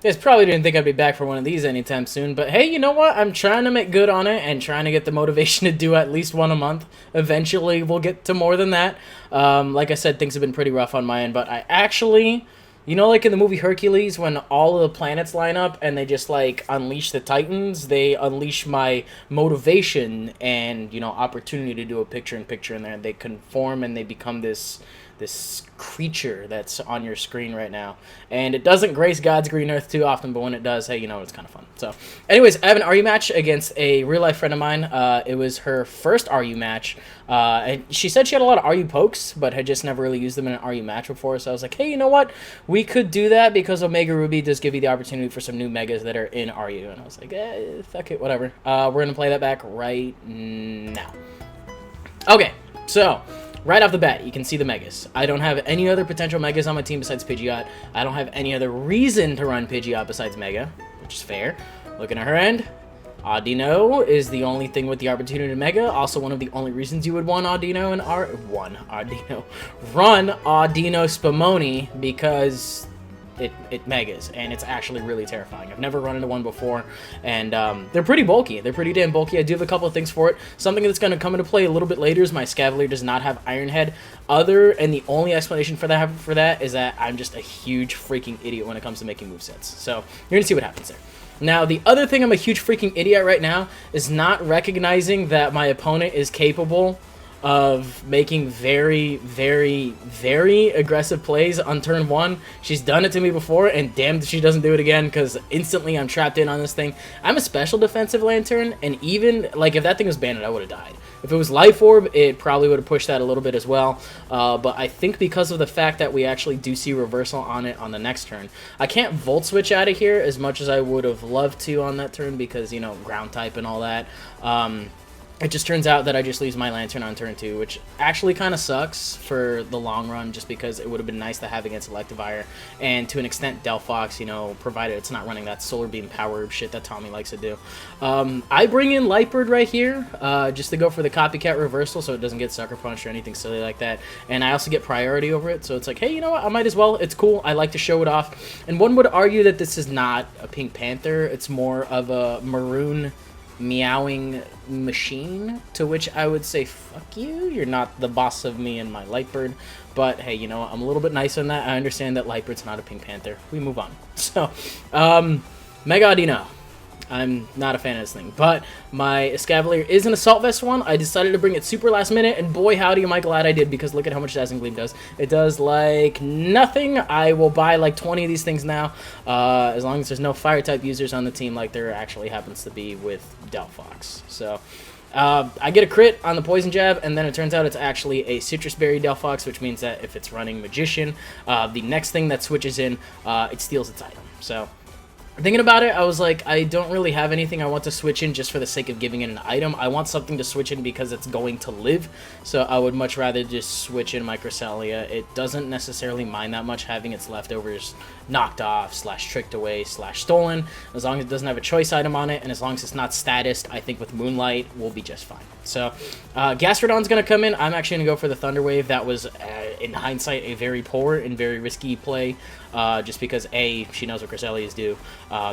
guys probably didn't think I'd be back for one of these anytime soon, but hey, you know what? I'm trying to make good on it and trying to get the motivation to do at least one a month. Eventually, we'll get to more than that. Like I said, things have been pretty rough on my end, but I actually... You know, like in the movie Hercules, when all of the planets line up and they just, like, unleash the Titans, they unleash my motivation and, you know, opportunity to do a picture-in-picture in there. They conform and they become this creature that's on your screen right now. And it doesn't grace God's green earth too often, but when it does, hey, you know, it's kind of fun. So, anyways, I have an RU match against a real-life friend of mine. It was her first RU match. And she said she had a lot of RU pokes, but had just never really used them in an RU match before. So I was like, hey, you know what? We could do that because Omega Ruby does give you the opportunity for some new Megas that are in RU. And I was like, fuck it, whatever. We're going to play that back right now. Okay, so... Right off the bat, you can see the Megas. I don't have any other potential Megas on my team besides Pidgeot. I don't have any other reason to run Pidgeot besides Mega, which is fair. Looking at her end, Audino is the only thing with the opportunity to Mega. Also, one of the only reasons you would want Audino and run Audino Spumoni because it Megas, and it's actually really terrifying. I've never run into one before, and they're pretty bulky. They're pretty damn bulky. I do have a couple of things for it. Something that's going to come into play a little bit later is my Escavalier does not have Iron Head. And the only explanation for that is that I'm just a huge freaking idiot when it comes to making movesets. So you're going to see what happens there. Now, the other thing I'm a huge freaking idiot right now is not recognizing that my opponent is capable of making very, very, very aggressive plays on turn 1. She's done it to me before, and damned if she doesn't do it again, because instantly I'm trapped in on this thing. I'm a special defensive Lantern, and even, like, if that thing was banded, I would have died. If it was Life Orb, it probably would have pushed that a little bit as well, but I think because of the fact that we actually do see reversal on it on the next turn, I can't Volt Switch out of here as much as I would have loved to on that turn, because, you know, ground type and all that. It just turns out that I just lose my Lantern on turn 2, which actually kind of sucks for the long run, just because it would have been nice to have against Electivire, and to an extent Delphox, you know, provided it's not running that Solar Beam power shit that Tommy likes to do. I bring in Lightbird right here, just to go for the copycat reversal so it doesn't get Sucker Punched or anything silly like that, and I also get priority over it, so it's like, hey, you know what, I might as well, it's cool, I like to show it off, and one would argue that this is not a Pink Panther, it's more of a maroon meowing machine, to which I would say, fuck you, you're not the boss of me and my Lightbird. But hey, you know what, I'm a little bit nicer than that. I understand that Lightbird's not a Pink Panther. We move on. So, Mega Audino. I'm not a fan of this thing, but my Escavalier is an Assault Vest one. I decided to bring it super last minute, and boy howdy am I glad I did, because look at how much Dazzling Gleam does. It does like nothing. I will buy like 20 of these things now, as long as there's no fire type users on the team like there actually happens to be with Delphox. So I get a crit on the Poison Jab, and then it turns out it's actually a Citrus Berry Delphox, which means that if it's running Magician, the next thing that switches in, it steals its item. So thinking about it, I was like, I don't really have anything I want to switch in just for the sake of giving it an item. I want something to switch in because it's going to live, so I would much rather just switch in my Cresselia. It doesn't necessarily mind that much having its leftovers knocked off, / tricked away, / stolen. As long as it doesn't have a choice item on it, and as long as it's not statused, I think with Moonlight, we'll be just fine. So, Gastrodon's going to come in. I'm actually going to go for the Thunder Wave. That was, in hindsight, a very poor and very risky play, just because, A, she knows what Cresselias do,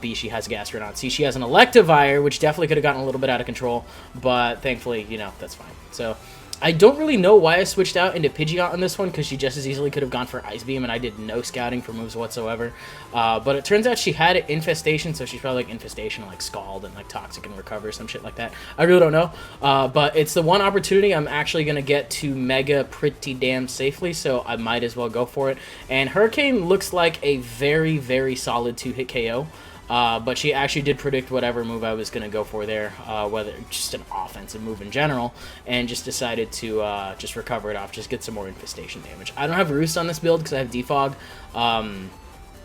B, she has Gastrodon, C, she has an Electivire, which definitely could have gotten a little bit out of control, but thankfully, you know, that's fine. So, I don't really know why I switched out into Pidgeot on this one, because she just as easily could have gone for Ice Beam, and I did no scouting for moves whatsoever. But it turns out she had Infestation, so she's probably like Infestation, like Scald, and like Toxic and Recover, some shit like that. I really don't know. But it's the one opportunity I'm actually going to get to Mega pretty damn safely, so I might as well go for it. And Hurricane looks like a very, very solid 2-hit KO. But she actually did predict whatever move I was going to go for there, whether just an offensive move in general, and just decided to just recover it off, just get some more infestation damage. I don't have Roost on this build because I have Defog.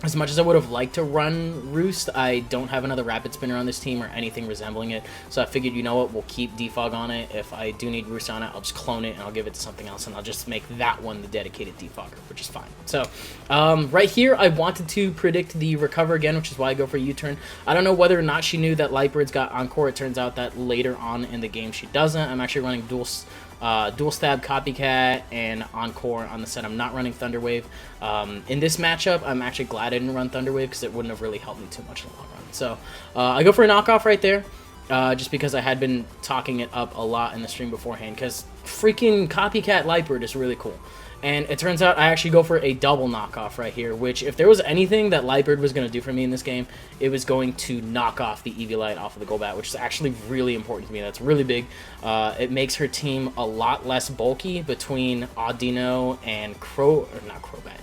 As much as I would have liked to run Roost, I don't have another Rapid Spinner on this team or anything resembling it, so I figured, you know what, we'll keep Defog on it. If I do need Roost on it, I'll just clone it and I'll give it to something else, and I'll just make that one the dedicated Defogger, which is fine. So, right here, I wanted to predict the Recover again, which is why I go for U-turn. I don't know whether or not she knew that Lightbird's got Encore. It turns out that later on in the game she doesn't. I'm actually running dual Dual Stab, Copycat, and Encore on the set. I'm not running Thunder Wave. In this matchup, I'm actually glad I didn't run Thunder Wave because it wouldn't have really helped me too much in the long run. So I go for a knockoff right there. Just because I had been talking it up a lot in the stream beforehand, because freaking Copycat Lightbird is really cool. And it turns out I actually go for a double knockoff right here, which if there was anything that Lightbird was going to do for me in this game, it was going to knock off the Eviolite off of the Golbat, which is actually really important to me. That's really big. It makes her team a lot less bulky between Audino and Golbat.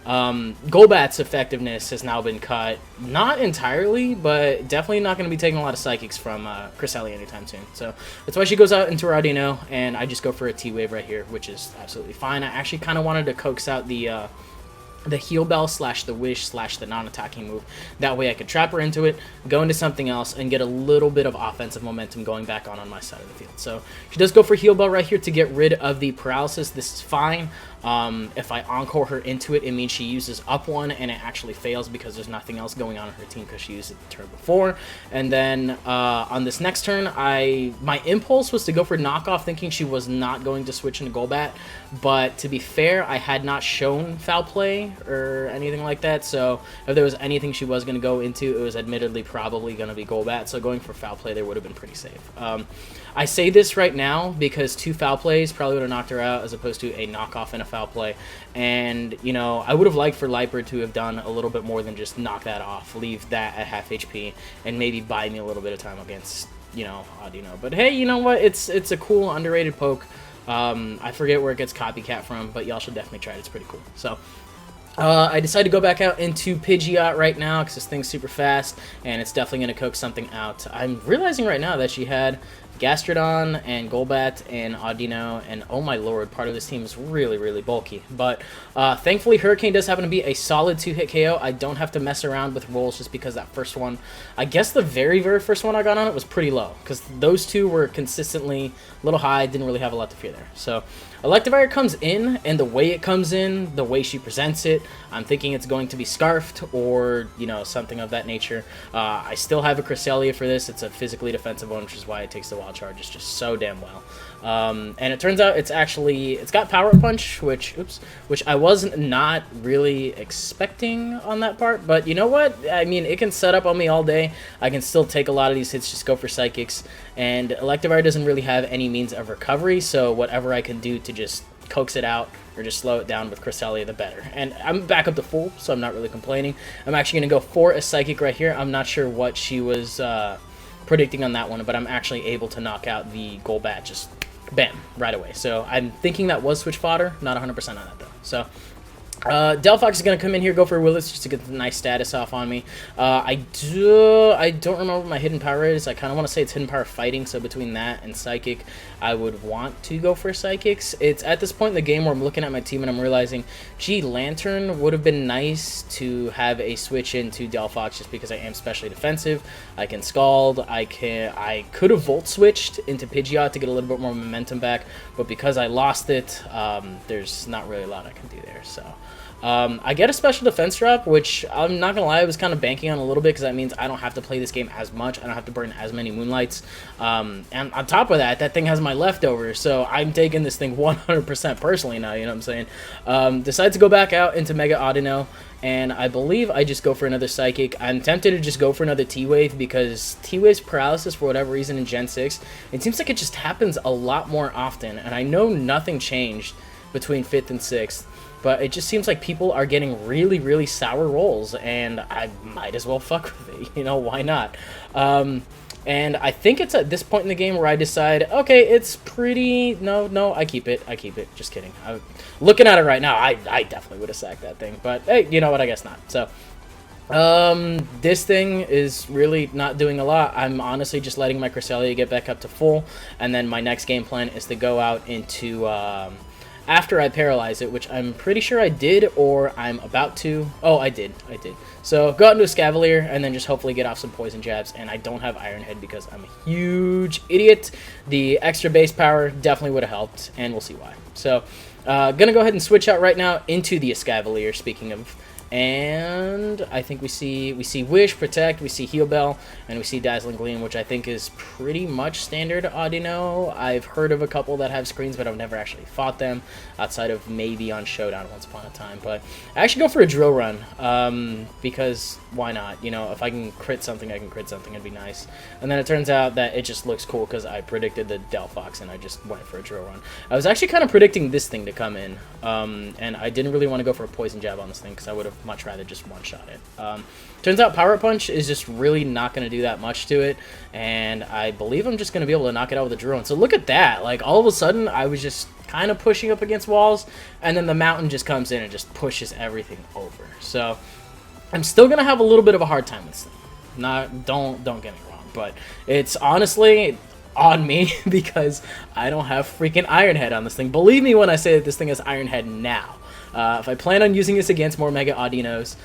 Golbat's effectiveness has now been cut, not entirely, but definitely not going to be taking a lot of Psychics from Cresselia anytime soon. So that's why she goes out into her Audino, and I just go for a T-Wave right here, which is absolutely fine. I actually kind of wanted to coax out the Heal Bell / the Wish / the non-attacking move. That way I could trap her into it, go into something else, and get a little bit of offensive momentum going back on my side of the field. So she does go for Heal Bell right here to get rid of the paralysis. This is fine. If I Encore her into it, it means she uses up one, and it actually fails because there's nothing else going on in her team because she used it the turn before. And then on this next turn, my impulse was to go for knockoff, thinking she was not going to switch into Golbat. But to be fair, I had not shown foul play or anything like that, so if there was anything she was going to go into, it was admittedly probably going to be Golbat, so going for foul play there would have been pretty safe. I say this right now because 2 foul plays probably would have knocked her out as opposed to a knockoff and a foul play, and, you know, I would have liked for Lightbird to have done a little bit more than just knock that off, leave that at half HP, and maybe buy me a little bit of time against, you know, Audino. But hey, you know what, it's a cool, underrated poke. I forget where it gets Copycat from, but y'all should definitely try it. It's pretty cool. So I decided to go back out into Pidgeot right now because this thing's super fast, and it's definitely going to coax something out. I'm realizing right now that she had Gastrodon and Golbat and Audino, and oh my lord, part of this team is really, really bulky. But thankfully, Hurricane does happen to be a solid 2-hit KO. I don't have to mess around with rolls just because that first one, I guess the very, very first one I got on it was pretty low, because those two were consistently a little high, didn't really have a lot to fear there. So Electivire comes in, and the way it comes in, the way she presents it, I'm thinking it's going to be Scarfed or, you know, something of that nature. I still have a Cresselia for this. It's a physically defensive one, which is why it takes the Wild Charge. It's just so damn well. And it turns out it's got Power Punch, which I was not really expecting on that part. But you know what? I mean, it can set up on me all day. I can still take a lot of these hits, just go for Psychics. And Electivire doesn't really have any means of recovery, so whatever I can do to just coax it out or just slow it down with Cresselia, the better. And I'm back up to full, so I'm not really complaining. I'm actually going to go for a Psychic right here. I'm not sure what she was predicting on that one, but I'm actually able to knock out the Golbat just bam, right away. So I'm thinking that was switch fodder, not 100% on that though. So Delphox is going to come in here, go for Willis just to get the nice status off on me. I don't remember what my hidden power is. I kind of want to say it's hidden power fighting, so between that and Psychic, I would want to go for Psychics. It's at this point in the game where I'm looking at my team and I'm realizing, gee, Lantern would have been nice to have a switch into Delphox just because I am specially defensive. I can Scald. I could have Volt switched into Pidgeot to get a little bit more momentum back, but because I lost it, there's not really a lot I can do there. So I get a special defense drop, which I'm not gonna lie, I was kind of banking on a little bit because that means I don't have to play this game as much. I don't have to burn as many Moonlights. And on top of that, that thing has my leftovers, so I'm taking this thing 100% personally now, you know what I'm saying? Decide to go back out into Mega Audino, and I believe I just go for another Psychic. I'm tempted to just go for another T-Wave because T-Wave's paralysis, for whatever reason in Gen 6, it seems like it just happens a lot more often, and I know nothing changed between 5th and 6th. But it just seems like people are getting really, really sour rolls, and I might as well fuck with it. You know, why not? And I think it's at this point in the game where I decide, okay, it's pretty... No, I keep it. Just kidding. Looking at it right now, I definitely would have sacked that thing. But, hey, you know what? I guess not. So, this thing is really not doing a lot. I'm honestly just letting my Cresselia get back up to full, and then my next game plan is to go out into... after I paralyze it, which I'm pretty sure I did, or I'm about to. Oh, I did. So go out into Escavalier, and then just hopefully get off some poison jabs, and I don't have Iron Head because I'm a huge idiot. The extra base power definitely would have helped, and we'll see why. So, gonna go ahead and switch out right now into the Escavalier, speaking of And I think we see Wish, Protect, we see Heal Bell, and we see Dazzling Gleam, which I think is pretty much standard Audino. I've heard of a couple that have screens, but I've never actually fought them, outside of maybe on Showdown once upon a time. But I actually go for a drill run, because why not? You know, if I can crit something, I can crit something, it'd be nice. And then it turns out that it just looks cool because I predicted the Delphox, and I just went for a drill run. I was actually kind of predicting this thing to come in, and I didn't really want to go for a Poison Jab on this thing because I would have much rather just one-shot it. Turns out Power Punch is just really not going to do that much to it, and I believe I'm just going to be able to knock it out with a drone. So look at that. Like, all of a sudden, I was just kind of pushing up against walls, and then the mountain just comes in and just pushes everything over. So I'm still going to have a little bit of a hard time with this thing. Don't get me wrong, but it's honestly on me because I don't have freaking Iron Head on this thing. Believe me when I say that this thing has Iron Head now. If I plan on using this against more Mega Audinos,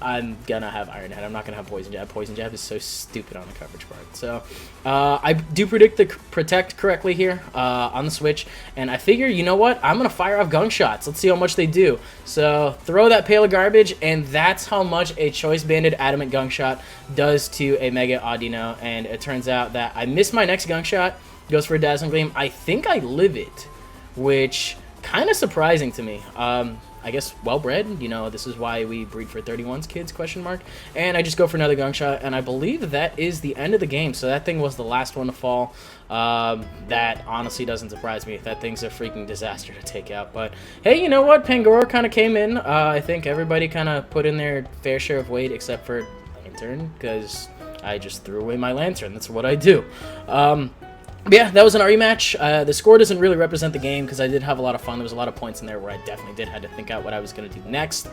I'm gonna have Iron Head. I'm not gonna have Poison Jab. Poison Jab is so stupid on the coverage part. So I do predict the Protect correctly here on the Switch, and I figure, you know what? I'm gonna fire off Gunk Shots. Let's see how much they do. So throw that pail of garbage, and that's how much a Choice Banded Adamant Gunk Shot does to a Mega Audino. And it turns out that I miss my next Gunk Shot. Goes for a Dazzling Gleam. I think I live it, which kind of surprising to me. I guess well-bred, you know, this is why we breed for 31s, kids, question mark. And I just go for another Gunk Shot, and I believe that is the end of the game. So that thing was the last one to fall. That honestly doesn't surprise me. That thing's a freaking disaster to take out. But hey, you know what? Pangoro kind of came in. I think everybody kind of put in their fair share of weight except for Lantern, because I just threw away my Lantern. That's what I do. Yeah, that was an rematch. The score doesn't really represent the game because I did have a lot of fun. There was a lot of points in there where I definitely did have to think out what I was going to do next.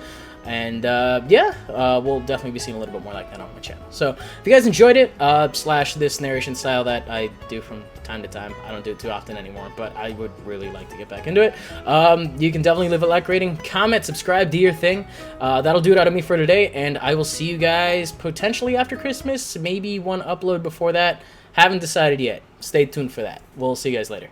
And yeah, we'll definitely be seeing a little bit more like that on my channel. So if you guys enjoyed it, slash this narration style that I do from time to time, I don't do it too often anymore, but I would really like to get back into it. You can definitely leave a like rating, comment, subscribe, do your thing. That'll do it out of me for today, and I will see you guys potentially after Christmas, maybe one upload before that. Haven't decided yet. Stay tuned for that. We'll see you guys later.